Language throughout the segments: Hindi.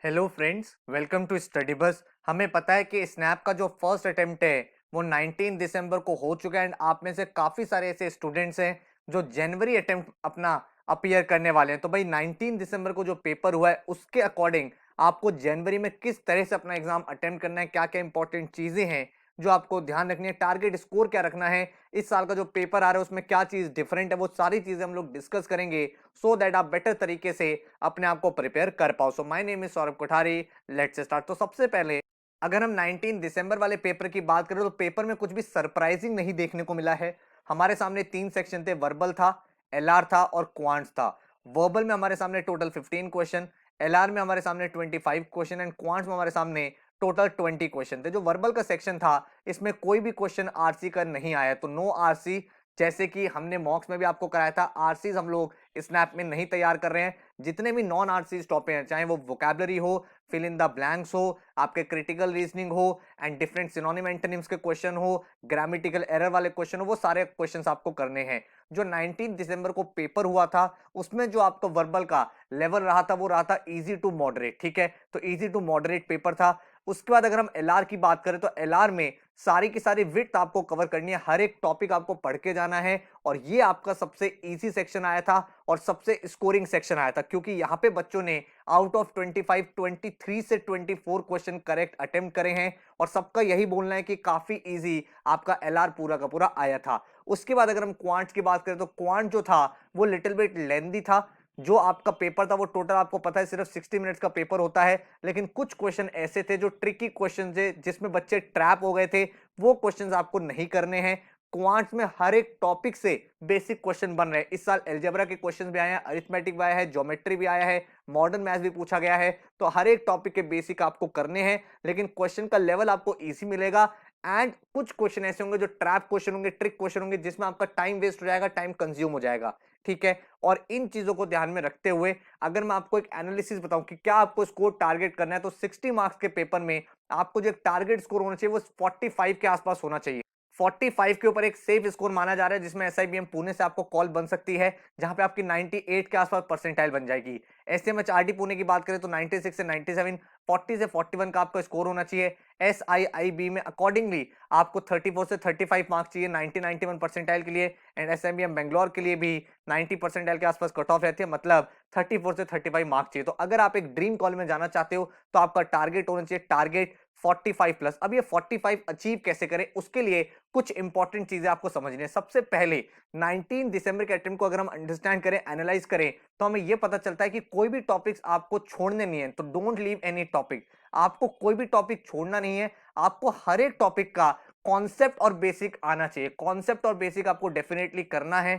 Hello friends, welcome to study bus. हमें पता है कि स्नैप का जो फर्स्ट अटेम्प्ट है वो 19 दिसंबर को हो चुका है एंड आप में से काफ़ी सारे ऐसे स्टूडेंट्स हैं जो जनवरी अटेम्प्ट अपना अपीयर करने वाले हैं। तो भाई 19 दिसंबर को जो पेपर हुआ है उसके अकॉर्डिंग आपको जनवरी में किस तरह से अपना एग्जाम अटेम्प्ट करना है, क्या क्या इंपॉर्टेंट चीज़ें हैं जो आपको ध्यान रखनी है, टारगेट स्कोर क्या रखना है, इस साल का जो पेपर आ रहा है उसमें क्या चीज़ डिफरेंट है, वो सारी चीज़ें हम लोग डिस्कस करेंगे सो दैट आप बेटर तरीके से अपने आप को प्रिपेयर कर पाओ। So my name is Saurabh Kothari, let's start. तो सबसे पहले अगर हम 19 दिसंबर वाले पेपर की बात करें तो पेपर में कुछ भी सरप्राइजिंग नहीं देखने को मिला है। हमारे सामने तीन सेक्शन थे, वर्बल था, एलआर था और क्वांट्स था। वर्बल में हमारे सामने टोटल 15 क्वेश्चन, एलआर में हमारे सामने 25 क्वेश्चन एंड क्वांट्स में हमारे सामने टोटल 20 क्वेश्चन थे। जो वर्बल का सेक्शन था इसमें कोई भी क्वेश्चन आरसी का नहीं आया, तो नो आरसी। जैसे कि हमने मॉक्स में भी आपको कराया था, आरसीज हम लोग स्नैप में नहीं तैयार कर रहे हैं। जितने भी नॉन आरसीज टॉपिक हैं, चाहे वो वोकैबुलरी हो, फिल इन द ब्लैंक्स हो, आपके क्रिटिकल रीजनिंग हो एंड डिफरेंट सिनोनिम एंटोनिम्स के क्वेश्चन हो, ग्रामेटिकल एरर वाले क्वेश्चन हो, वो सारे क्वेश्चंस आपको करने हैं। जो 19 दिसंबर को पेपर हुआ था उसमें जो आपका वर्बल का लेवल रहा था वो रहा था इजी टू मॉडरेट। ठीक है, तो इजी टू मॉडरेट पेपर था। उसके बाद अगर हम एलआर की बात करें तो एलआर में सारी की सारी विड्थ आपको कवर करनी है, हर एक टॉपिक आपको पढ़ के जाना है और ये आपका सबसे इजी सेक्शन आया था और सबसे स्कोरिंग सेक्शन आया था, क्योंकि यहां पे बच्चों ने आउट ऑफ 25 23 से 24 क्वेश्चन करेक्ट अटेम्प्ट करे हैं और सबका यही बोलना है कि काफी इजी आपका एलआर पूरा का पूरा आया था। उसके बाद अगर हम क्वांट्स की बात करें तो क्वांट जो था वो लिटिल बिट लेंदी था। जो आपका पेपर था वो टोटल आपको पता है सिर्फ 60 मिनट्स का पेपर होता है, लेकिन कुछ क्वेश्चन ऐसे थे जो ट्रिकी क्वेश्चन थे जिसमें बच्चे ट्रैप हो गए थे, वो क्वेश्चंस आपको नहीं करने हैं। क्वांट्स में हर एक टॉपिक से बेसिक क्वेश्चन बन रहे हैं। इस साल अलजेब्रा के क्वेश्चंस भी आए हैं, अरिथमेटिक भी आया है, ज्योमेट्री भी आया है, मॉडर्न मैथ्स भी पूछा गया है। तो हर एक टॉपिक के बेसिक आपको करने हैं, लेकिन क्वेश्चन का लेवल आपको इजी मिलेगा। एंड कुछ क्वेश्चन ऐसे होंगे जो ट्रैप क्वेश्चन होंगे, ट्रिक क्वेश्चन होंगे, जिसमें आपका टाइम वेस्ट हो जाएगा, टाइम कंज्यूम हो जाएगा। ठीक है, और इन चीजों को ध्यान में रखते हुए अगर मैं आपको एक एनालिसिस बताऊं कि क्या आपको स्कोर टारगेट करना है, तो 60 मार्क्स के पेपर में आपको जो एक टारगेट स्कोर होना चाहिए वो 45 के आसपास होना चाहिए। 45 के ऊपर एक सेफ स्कोर माना जा रहा है, जिसमें एसआईबीएम पुणे से आपको कॉल बन सकती है, जहां पे आपकी 98 के आसपास परसेंटाइल बन जाएगी। एसएमएचआरडी पुणे की बात करें तो 96 से 97, 40 से 41 का आपका स्कोर होना चाहिए। एसआईआईबी में अकॉर्डिंगली आपको 34 से 35 मार्क्स चाहिए 90 91 परसेंटाइल के लिए। एंड एसएमबीएम बेंगलोर के लिए भी 90 परसेंटाइल के आसपास कट ऑफ रहती है, मतलब 34 से 35 मार्क्स चाहिए। तो अगर आप एक ड्रीम कॉलेज में जाना चाहते हो तो आपका टारगेट होना चाहिए टारगेट 45 प्लस। अब ये 45 अचीव कैसे करें, उसके लिए कुछ इंपॉर्टेंट चीजें आपको समझनी है। सबसे पहले 19 दिसंबर के अटेम्प्ट को अगर हम अंडरस्टैंड करें, एनालाइज करें, तो हमें यह पता चलता है कि कोई भी टॉपिक्स आपको छोड़ने नहीं है। तो डोंट लीव एनी टॉपिक, आपको कोई भी टॉपिक छोड़ना नहीं है। आपको हर एक टॉपिक का कॉन्सेप्ट और बेसिक आना चाहिए, कॉन्सेप्ट और बेसिक आपको डेफिनेटली करना है,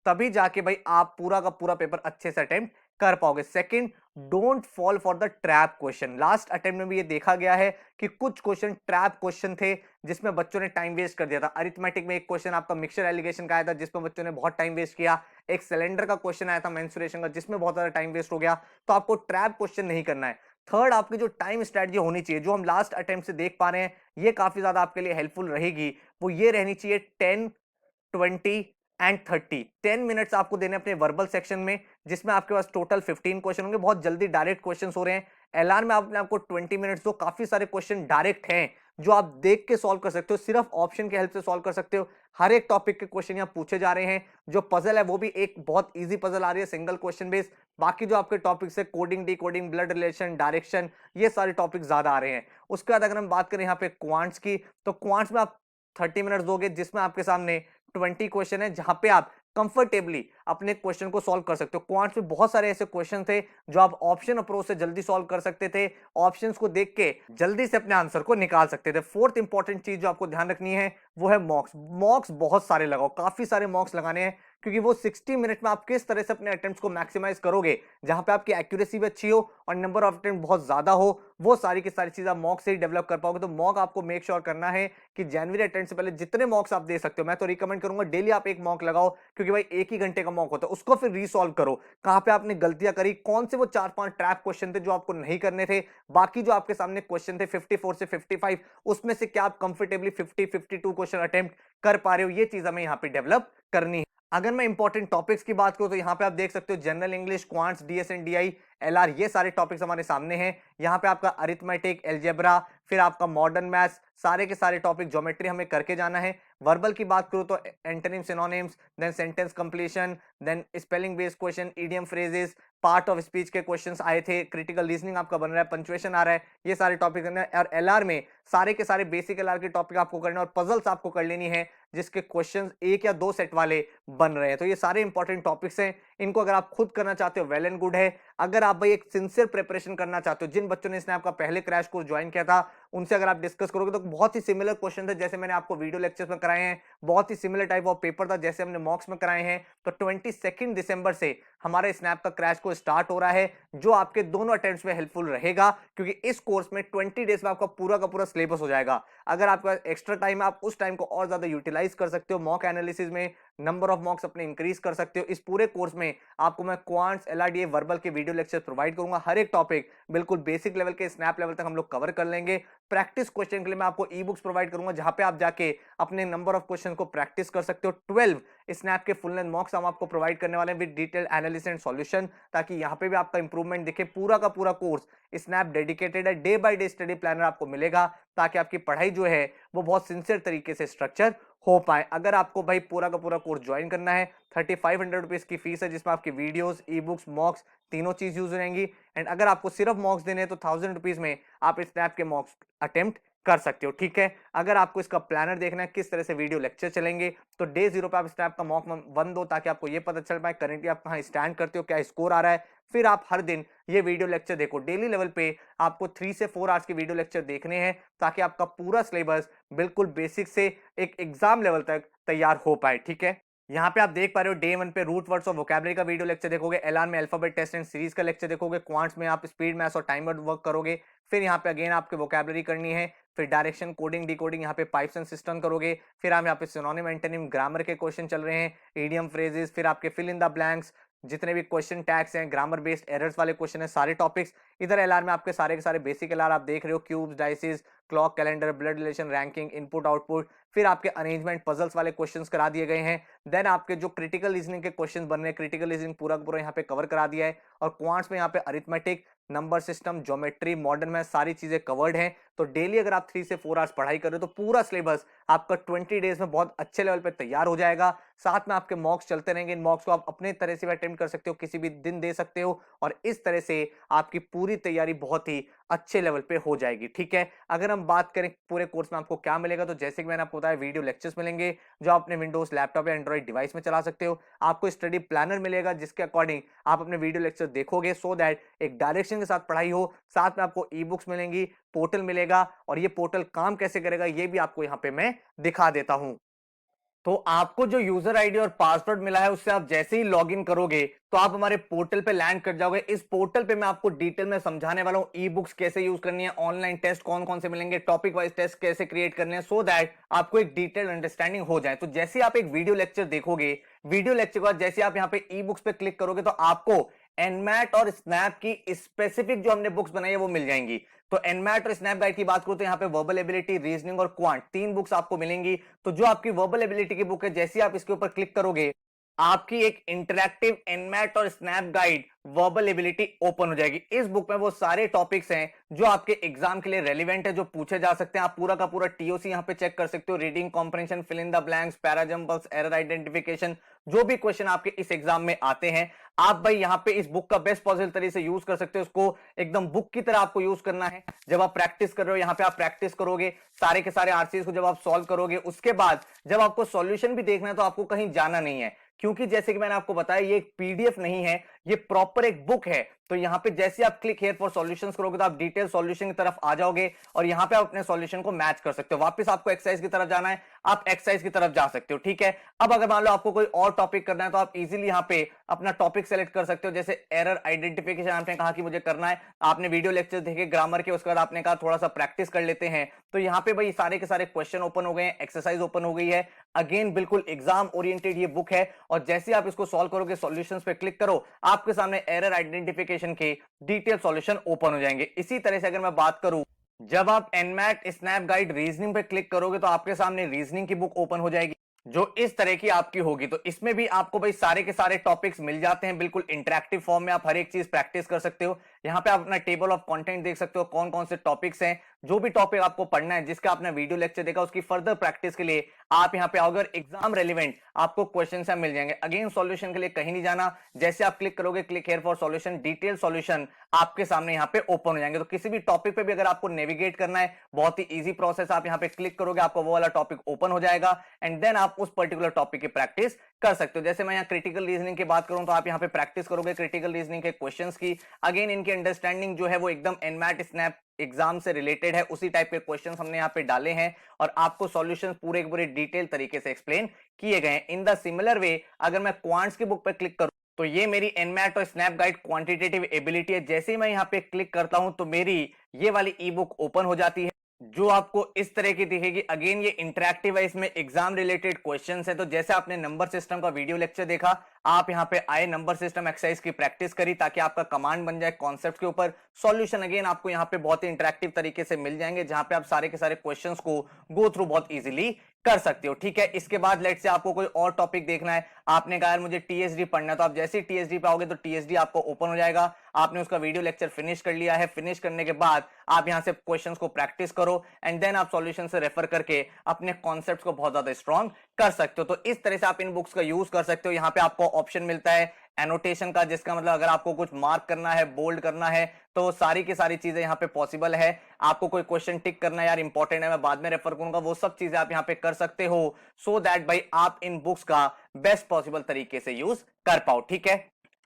तभी जाके भाई आप पूरा का पूरा पेपर अच्छे से अटेम्प्ट कर पाओगे। Second, don't fall for the trap question. Last attempt में भी ये देखा गया है कि कुछ क्वेश्चन ट्रैप क्वेश्चन थे जिसमें बच्चों ने टाइम वेस्ट कर दिया था। अरिथमेटिक में एक क्वेश्चन आपका मिक्सचर एलिगेशन का आया था जिसमें बच्चों ने बहुत टाइम वेस्ट किया। एक सिलेंडर का क्वेश्चन आया था मेंसुरेशन का, जिसमें बहुत ज्यादा टाइम वेस्ट हो गया। तो आपको ट्रैप क्वेश्चन नहीं करना है। थर्ड, आपकी जो टाइम स्ट्रेटजी होनी चाहिए, जो हम लास्ट अटेम्प्ट से देख पा रहे हैं, ये काफी ज्यादा आपके लिए हेल्पफुल रहेगी। वो ये रहनी चाहिए 10, 20 एंड 30। 10 मिनट्स आपको देने अपने वर्बल सेक्शन में, जिसमें आपके पास टोटल 15 क्वेश्चन होंगे। बहुत जल्दी डायरेक्ट क्वेश्चन हो रहे हैं। एलआर में आपने आपको 20 मिनट्स दो, काफी सारे क्वेश्चन डायरेक्ट हैं जो आप देख के सॉल्व कर सकते हो, सिर्फ ऑप्शन की हेल्प से सॉल्व कर सकते हो। हर एक टॉपिक के क्वेश्चन यहाँ पूछे जा रहे हैं। जो पजल है वो भी एक बहुत इजी पजल आ रही है, सिंगल क्वेश्चन बेस्ड। बाकी जो आपके टॉपिक्स है, coding, D coding, blood relation, direction, ये सारे टॉपिक ज्यादा आ रहे हैं। उसके बाद अगर हम बात करें यहाँ पे क्वांट्स की, तो क्वांट्स में आप 30 मिनट्स दोगे, जिसमें आपके सामने 20 क्वेश्चन है, जहां पे आप कंफर्टेबली अपने क्वेश्चन को सॉल्व कर सकते हो। क्वांट्स में बहुत सारे ऐसे क्वेश्चन थे जो आप ऑप्शन अप्रोच से जल्दी सॉल्व कर सकते थे, ऑप्शंस को देख के जल्दी से अपने आंसर को निकाल सकते थे। फोर्थ इंपॉर्टेंट चीज जो आपको ध्यान रखनी है वो है मॉक्स। मॉक्स बहुत सारे लगाओ, काफी सारे मॉक्स लगाने हैं, क्योंकि वो 60 मिनट में आप किस तरह से अपने अटेम्प्ट्स को मैक्सिमाइज करोगे, जहां पे आपकी एक्यूरेसी भी अच्छी हो और नंबर ऑफ अटेम्प्ट बहुत ज्यादा हो, वो सारी की सारी चीज आप मॉक से ही डेवलप कर पाओगे। तो मॉक आपको मेक श्योर करना है कि जनवरी अटेम्प्ट से पहले जितने मॉक्स आप दे सकते हो, मैं तो रिकमेंड करूंगा डेली आप एक मॉक लगाओ, क्योंकि भाई एक ही घंटे का मॉक होता है, उसको फिर रीसॉल्व करो। कहां पे आपने गलतियां करी, कौन से वो 4-5 ट्रैप क्वेश्चन थे जो आपको नहीं करने थे, बाकी जो आपके सामने क्वेश्चन थे 54 से 55, उसमें से क्या आप कंफर्टेबली 50 52 क्वेश्चन अटेम्प्ट कर पा रहे हो, ये चीज हमें यहाँ पे डेवलप करनी है। अगर मैं इंपॉर्टेंट टॉपिक्स की बात करूं तो यहाँ पे आप देख सकते हो general English, quants, DSN, DI, LR, ये सारे टॉपिक्स हमारे सामने हैं। यहाँ पे आपका अरिथमेटिक, अलजेब्रा, फिर आपका मॉडर्न मैथ्स, सारे के सारे टॉपिक, ज्योमेट्री हमें करके जाना है। वर्बल की बात करूं तो antonym, synonyms, then sentence completion, then spelling based question, idiom phrases, part of speech के क्वेश्चंस आए थे, क्रिटिकल रीजनिंग आपका बन रहा है, पंक्चुएशन आ रहा है, ये सारे टॉपिक करने हैं। और एलआर में सारे के सारे बेसिक एलआर के टॉपिक आपको करने और पजल्स आपको कर लेनी है, जिसके क्वेश्चंस एक या दो सेट वाले बन रहे हैं। तो ये सारे इंपॉर्टेंट टॉपिक्स हैं, इनको अगर आप खुद करना चाहते हो वेल एंड गुड है। अगर आप भाई एक सिंसियर प्रिपरेशन करना चाहते हो, जिन बच्चों ने स्नैप का पहले क्रैश कोर्स ज्वाइन किया था उनसे अगर आप डिस्कस करोगे तो बहुत ही सिमिलर क्वेश्चन थे जैसे मैंने आपको वीडियो लेक्चर्स में कराए हैं, बहुत ही सिमिलर टाइप ऑफ पेपर था जैसे हमने मॉक्स में कराए हैं। तो 22 दिसंबर से हमारे स्नैप का क्रैश कोर्स स्टार्ट हो रहा है, जो आपके दोनों अटेम्प्ट्स में हेल्पफुल रहेगा, क्योंकि इस कोर्स में 20 डेज में आपका पूरा का पूरा सिलेबस हो जाएगा। अगर आपका एक्स्ट्रा टाइम है आप उस टाइम को और ज्यादा यूटिलाइज कर सकते हो, मॉक एनालिसिस में नंबर ऑफ मॉक्स अपने इंक्रीज कर सकते हो। इस पूरे कोर्स में आपको मैं क्वांट्स, एलआरडीए, वर्बल के वीडियो लेक्चर प्रोवाइड करूंगा। हर एक टॉपिक बिल्कुल बेसिक लेवल के स्नैप लेवल तक हम लोग कवर कर लेंगे। प्रैक्टिस क्वेश्चन के लिए मैं आपको ई बुक्स प्रोवाइड करूंगा, जहां पे आप जाके अपने नंबर ऑफ क्वेश्चन को प्रैक्टिस कर सकते हो। 12 स्नैप के फुल लेंथ मॉक्स हम आपको प्रोवाइड करने वाले हैं with detail analysis and solution, ताकि यहां पे भी आपका इंप्रूवमेंट दिखे। पूरा का पूरा कोर्स स्नैप डेडिकेटेड है, day by day study planner आपको मिलेगा, ताकि आपकी पढ़ाई जो है वो बहुत सिंसियर तरीके से स्ट्रक्चर हो पाए। अगर आपको भाई पूरा का पूरा कोर्स ज्वाइन करना है, 3500 रुपीज की फीस है, जिसमें आपकी वीडियोस, ई बुक्स, मॉक्स तीनों चीज यूज रहेंगी। एंड अगर आपको सिर्फ मॉक्स देने हैं तो 1000 रुपीज में आप स्नैप के मॉक्स अटेम्प्ट कर सकते हो, ठीक है। अगर आपको इसका प्लानर देखना है किस तरह से वीडियो लेक्चर चलेंगे, तो डे 0 पे आप स्नैप का मॉक 1 दो, ताकि आपको ये पता चल पाए करेंटली आप कहां स्टैंड करते हो, क्या स्कोर आ रहा है। फिर आप हर दिन ये वीडियो लेक्चर देखो। डेली लेवल पे आपको 3 से 4 आवर्स के वीडियो लेक्चर देखने हैं, ताकि आपका पूरा सिलेबस बिल्कुल बेसिक से एक एग्जाम लेवल तक तैयार हो पाए, ठीक है। यहाँ पे आप देख पा रहे हो, डे 1 पे रूट वर्ड्स और वोकैबुलरी का वीडियो लेक्चर देखोगे, एलआर में अल्फाबेट टेस्ट एंड सीरीज का लेक्चर देखोगे, क्वांट्स में आप स्पीड मैथ्स और टाइम वर्क करोगे। फिर यहाँ पे अगेन आपके वोकैबुलरी करनी है, फिर डायरेक्शन, कोडिंग, डिकोडिंग, यहाँ पे पाइप्स एंड सिस्टम करोगे। फिर आप यहाँ पे सिनोनिम, एंटोनिम, ग्रामर के क्वेश्चन चल रहे हैं, इडियम फ्रेजेस, फिर आपके फिल इन द ब्लैंक्स, जितने भी क्वेश्चन टैग्स हैं, ग्रामर बेस्ड एरर्स वाले क्वेश्चन है, सारे टॉपिक्स। इधर एलआर में आपके सारे के सारे बेसिक एलआर आप देख रहे हो, cubes, dices, clock, calendar, blood relation, ranking, input output. फिर आपके अरेंजमेंट, पजल्स वाले क्वेश्चंस करा दिए गए हैं। देन आपके जो क्रिटिकल रीजनिंग के क्वेश्चन बन रहे हैं, क्रिटिकल रीजनिंग पूरा पूरा यहाँ पे कवर करा दिया है। और क्वांट्स में यहाँ पे arithmetic, number system, geometry, modern math, सारी चीजें कवर्ड हैं। तो डेली अगर आप 3 से 4 आवर्स पढ़ाई कर रहे हो तो पूरा सिलेबस आपका 20 डेज में बहुत अच्छे लेवल पे तैयार हो जाएगा। साथ में आपके मॉक्स चलते रहेंगे, इन मॉक्स को आप अपने तरह से भी अटेम्प्ट कर सकते हो, किसी भी दिन दे सकते हो, और इस तरह से आपकी पूरी तैयारी बहुत ही अच्छे लेवल पे हो जाएगी, ठीक है। अगर हम बात करें पूरे कोर्स में आपको क्या मिलेगा, तो जैसे कि मैंने आपको बताया, वीडियो लेक्चर्स मिलेंगे जो आप अपने विंडोज, लैपटॉप या एंड्रॉइड डिवाइस में चला सकते हो। आपको स्टडी प्लानर मिलेगा, जिसके अकॉर्डिंग आप अपने वीडियो लेक्चर देखोगे, सो दैट एक डायरेक्शन के साथ पढ़ाई हो। साथ में आपको ई बुक्स मिलेंगी, पोर्टल मिलेगा, और ये पोर्टल काम कैसे करेगा ये भी आपको यहाँ पे मैं दिखा देता हूं। तो आपको जो यूजर आईडी और पासवर्ड मिला है, उससे आप जैसे ही लॉगिन करोगे तो आप हमारे पोर्टल पे लैंड कर जाओगे। इस पोर्टल पे मैं आपको डिटेल में समझाने वाला हूं, ई बुक्स कैसे यूज करनी है, ऑनलाइन टेस्ट कौन कौन से मिलेंगे, टॉपिक वाइज टेस्ट कैसे क्रिएट करने हैं, सो दैट आपको एक डिटेल अंडरस्टैंडिंग हो जाए। तो जैसे आप एक वीडियो लेक्चर देखोगे, वीडियो लेक्चर के बाद जैसे आप यहाँ पे ई बुक्स पे क्लिक करोगे, तो आपको एनमैट और स्नैप की स्पेसिफिक जो हमने बुक्स बनाई है वो मिल जाएंगी। तो एनमैट और स्नैप गाइड की बात करूं तो यहाँ पे वर्बल एबिलिटी, रीजनिंग और क्वांट, 3 बुक्स आपको मिलेंगी। तो जो आपकी वर्बल एबिलिटी की बुक है, जैसे आप इसके ऊपर क्लिक करोगे, आपकी एक इंटरैक्टिव एनमैट और snap guide verbal ability open हो जाएगी। इस बुक में वो सारे टॉपिक्स हैं जो आपके एग्जाम के लिए रेलिवेंट है, जो पूछे जा सकते हैं। आप पूरा का पूरा टीओसी यहां पे चेक कर सकते हो, reading comprehension, fill in the blanks, parajumbles, error identification, जो भी क्वेश्चन आपके इस एग्जाम में आते हैं, आप भाई यहाँ पे इस बुक का बेस्ट पॉसिबल तरीके से यूज कर सकते हो। उसको एकदम बुक की तरह आपको यूज करना है। जब आप प्रैक्टिस कर रहे हो, यहाँ पे आप प्रैक्टिस करोगे सारे के सारे आरसीएस को, जब आप सॉल्व करोगे, उसके बाद जब आपको सॉल्यूशन भी देखना है तो आपको कहीं जाना नहीं है, क्योंकि जैसे कि मैंने आपको बताया ये एक पीडीएफ नहीं है, ये प्रॉपर एक बुक है। तो यहाँ पे जैसे आप क्लिक हियर फॉर सॉल्यूशंस करोगे तो आप डिटेल सॉल्यूशन की तरफ आ जाओगे, और यहाँ पे आप अपने सॉल्यूशन को मैच कर सकते हो। वापस आपको एक्सरसाइज की तरफ जाना है, आप एक्सरसाइज की तरफ जा सकते हो, ठीक है। अब अगर मान लो आपको कोई और टॉपिक करना है तो आप इजीली यहाँ पे अपना टॉपिक सेलेक्ट कर सकते हो। जैसे एरर आइडेंटिफिकेशन आपने कहा कि मुझे करना है, आपने वीडियो लेक्चर देखे ग्रामर के, उसके बाद आपने कहा थोड़ा सा प्रैक्टिस कर लेते हैं, तो यहाँ पे भाई सारे के सारे क्वेश्चन ओपन हो गए हैं, एक्सरसाइज ओपन हो गई है। अगेन बिल्कुल एग्जाम ओरिएंटेड ये बुक है, और जैसे आप इसको सॉल्व करोगे, सॉल्यूशंस पे क्लिक करो, आपके सामने एरर आइडेंटिफिकेशन के डिटेल सॉल्यूशन ओपन हो जाएंगे। इसी तरह से अगर मैं बात करूं, जब आप एनमैट, स्नैप गाइड, रीजनिंग पे क्लिक करोगे तो आपके सामने रीजनिंग की बुक ओपन हो जाएगी। जो इस तरह की आपकी होगी। तो इसमें भी आपको भाई सारे के सारे टॉपिक्स मिल जाते हैं, बिल्कुल इंटरैक्टिव फॉर्म में आप हर एक चीज प्रैक्टिस कर सकते हो। यहाँ पे आप अपना टेबल ऑफ कंटेंट देख सकते हो, कौन कौन से टॉपिक्स हैं, जो भी टॉपिक आपको पढ़ना है, जिसका आपने वीडियो लेक्चर देखा, उसकी फर्दर प्रैक्टिस के लिए आप यहाँ पे आओगे और एग्जाम रेलिवेंट आपको क्वेश्चन मिल जाएंगे। अगेन सॉल्यूशन के लिए कहीं नहीं जाना, जैसे आप क्लिक करोगे click here for solution, detail solution आपके सामने यहाँ पे ओपन हो जाएंगे। तो किसी भी टॉपिक पे भी अगर आपको नेविगेट करना है, बहुत ही इजी प्रोसेस, आप यहाँ पे क्लिक करोगे आपको वो वाला टॉपिक ओपन हो जाएगा एंड देन आप उस पर्टिकुलर टॉपिक की प्रैक्टिस कर सकते हो। जैसे मैं यहाँ क्रिटिकल रीजनिंग की बात करूं तो आप यहाँ पे प्रैक्टिस करोगे क्रिटिकल रीजनिंग के क्वेश्चंस की। अगेन इनकी अंडरस्टैंडिंग जो है वो एकदम एनमैट स्नैप एग्जाम से रिलेटेड है, उसी टाइप के क्वेश्चंस हमने यहाँ पे डाले हैं और आपको सॉल्यूशंस पूरे पूरे डिटेल तरीके से एक्सप्लेन किए गए हैं। इन द सिमिलर वे अगर मैं क्वांट्स की बुक पे क्लिक करूं तो ये मेरी एनमैट और स्नैप गाइड क्वांटिटेटिव एबिलिटी है। जैसे ही मैं यहाँ पे क्लिक करता हूं तो मेरी ये वाली ई बुक ओपन हो जाती है, जो आपको इस तरह की दिखेगी। अगेन ये इंटरैक्टिव है, इसमें एग्जाम रिलेटेड क्वेश्चंस है। तो जैसे आपने नंबर सिस्टम का वीडियो लेक्चर देखा, आप यहाँ पे आए, नंबर सिस्टम एक्सरसाइज की प्रैक्टिस करी ताकि आपका कमांड बन जाए कॉन्सेप्ट के ऊपर। सॉल्यूशन अगेन आपको यहाँ पे बहुत ही इंटरैक्टिव तरीके से मिल जाएंगे, जहां पे आप सारे के सारे क्वेश्चंस को गो थ्रू बहुत इजीली कर सकते हो। ठीक है, इसके बाद लेट से आपको कोई और टॉपिक देखना है, आपने कहा यार मुझे टीएसडी पढ़ना है, तो आप जैसे ही टीएसडी पे आओगे तो टीएसडी आपको ओपन हो जाएगा। आपने उसका वीडियो लेक्चर फिनिश कर लिया है, फिनिश करने के बाद आप यहां से क्वेश्चंस को प्रैक्टिस करो एंड देन आप सॉल्यूशन से रेफर करके अपने कॉन्सेप्ट्स को बहुत ज्यादा स्ट्रॉन्ग कर सकते हो। तो इस तरह से आप इन बुक्स का यूज कर सकते हो। यहाँ पे आपको ऑप्शन मिलता है एनोटेशन का, जिसका मतलब अगर आपको कुछ मार्क करना है, बोल्ड करना है, तो सारी की सारी चीजें यहाँ पे पॉसिबल है। आपको कोई क्वेश्चन टिक करना है, यार इंपॉर्टेंट है मैं बाद में रेफर करूंगा, वो सब चीजें आप यहाँ पे कर सकते हो, सो दैट भाई आप इन बुक्स का बेस्ट पॉसिबल तरीके से यूज कर पाओ। ठीक है,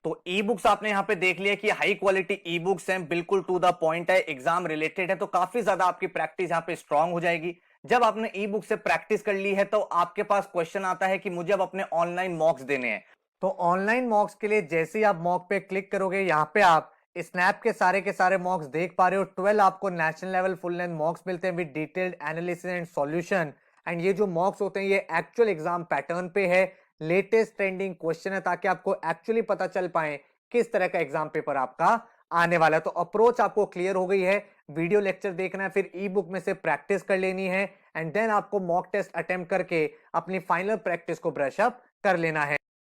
तो ई बुक्स आपने यहाँ पे देख लिया कि हाई क्वालिटी ई बुक्स हैं, बिल्कुल टू द पॉइंट है, एग्जाम रिलेटेड है, तो काफी ज्यादा आपकी प्रैक्टिस यहाँ पे स्ट्रांग हो जाएगी। जब आपने ई बुक से प्रैक्टिस कर ली है तो आपके पास क्वेश्चन आता है कि मुझे अब अपने ऑनलाइन मॉक्स देने हैं। तो ऑनलाइन मॉक्स के लिए जैसे ही आप मॉक पे क्लिक करोगे, यहाँ पे आप स्नैप के सारे मॉक्स देख पा रहे हो। 12 आपको नेशनल लेवल फुल लेंथ मॉक्स मिलते हैं with detailed analysis and solution. And ये जो मॉक्स होते हैं ये एक्चुअल एग्जाम पैटर्न पे है, लेटेस्ट ट्रेंडिंग क्वेश्चन है, ताकि आपको एक्चुअली पता चल पाए किस तरह का एग्जाम पेपर आपका आने वाला है। तो अप्रोच आपको क्लियर हो गई है, वीडियो लेक्चर देखना है, फिर ई बुक में से प्रैक्टिस कर लेनी है एंड देन आपको मॉक टेस्ट अटेम्प्ट करके अपनी फाइनल प्रैक्टिस को ब्रश अप कर लेना है।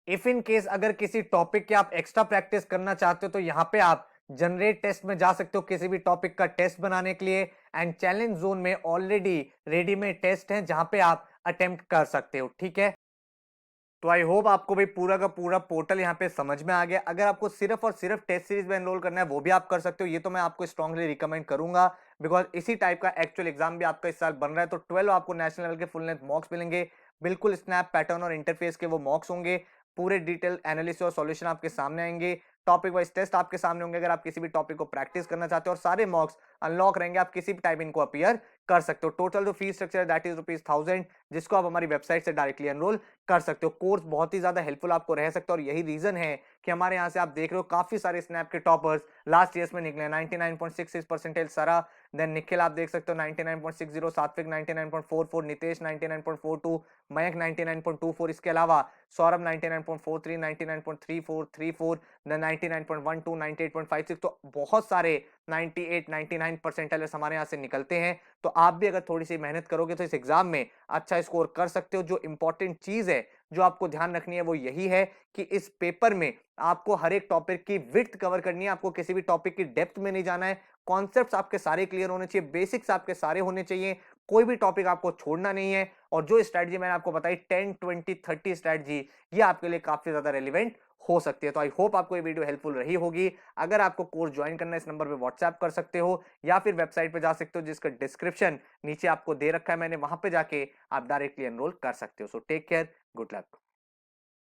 इफ इन केस अगर किसी टॉपिक की आप एक्स्ट्रा प्रैक्टिस करना चाहते हो तो यहाँ पे आप जनरेट टेस्ट में जा सकते हो किसी भी टॉपिक का टेस्ट बनाने के लिए। एंड चैलेंज जोन में ऑलरेडी रेडीमेड टेस्ट हैं जहां पे आप अटेम्प्ट कर सकते हो। ठीक है, तो आई होप आपको भी पूरा का पूरा पोर्टल यहाँ पे समझ में आ गया। अगर आपको सिर्फ और सिर्फ टेस्ट सीरीज में एनरोल करना है वो भी आप कर सकते हो, ये तो मैं आपको स्ट्रांगली रिकमेंड करूंगा, बिकॉज इसी टाइप का एक्चुअल एग्जाम भी आपका इस साल बन रहा है। तो 12 आपको नेशनल लेवल के फुल लेंथ मॉक्स मिलेंगे, बिल्कुल स्नैप पैटर्न और इंटरफेस के वो मॉक्स होंगे, पूरे डिटेल एनालिसिस और सॉल्यूशन आपके सामने आएंगे, टॉपिक वाइज टेस्ट आपके सामने होंगे। अगर आप किसी भी टॉपिक को प्रैक्टिस करना चाहते हो और सारे मॉक्स अनलॉक रहेंगे, आप किसी भी टाइप इनको अपीयर कर सकते हो। टोटल जो फीस स्ट्रक्चर है दैट इज ₹1000, जिसको आप हमारी वेबसाइट से डायरेक्टली एनरोल कर सकते हो। कोर्स बहुत ही ज्यादा हेल्पफुल आपको रह सकता है और यही रीजन है कि हमारे यहाँ से आप देख रहे हो काफी सारे स्नैप के टॉपर्स लास्ट ईयर्स में निकले। 99.66 परसेंटाइल सारा, देन निखिल आप देख सकते हो 99.60, सात्विक 99.44, नितेश 99.42, मयंक 99.24, इसके अलावा सौरभ 99.43, 99.34, देन 99.12, 98.56, तो बहुत सारे 98, 99 परसेंटाइलर्स हमारे यहाँ से निकलते हैं। तो आप भी अगर थोड़ी सी मेहनत करोगे तो इस एग्जाम में अच्छा स्कोर कर सकते हो। जो इंपॉर्टेंट चीज है जो आपको ध्यान रखनी है वो यही है कि इस पेपर में आपको हर एक टॉपिक की विड्थ कवर करनी है, आपको किसी भी टॉपिक की डेप्थ में नहीं जाना है। कॉन्सेप्ट्स आपके सारे क्लियर होने चाहिए, बेसिक्स आपके सारे होने चाहिए, कोई भी टॉपिक आपको छोड़ना नहीं है। और जो स्ट्रेटजी मैंने आपको बताई 10, 20, 30 स्ट्रेटजी, ये आपके लिए काफी ज्यादा रेलिवेंट हो सकती है। तो आई होप आपको ये वीडियो हेल्पफुल रही होगी। अगर आपको कोर्स ज्वाइन करना है इस नंबर पे व्हाट्सएप कर सकते हो या फिर वेबसाइट पे जा सकते हो, जिसका डिस्क्रिप्शन नीचे आपको दे रखा है मैंने, वहां पे जाके आप डायरेक्टली एनरोल कर सकते हो। So take care, good luck.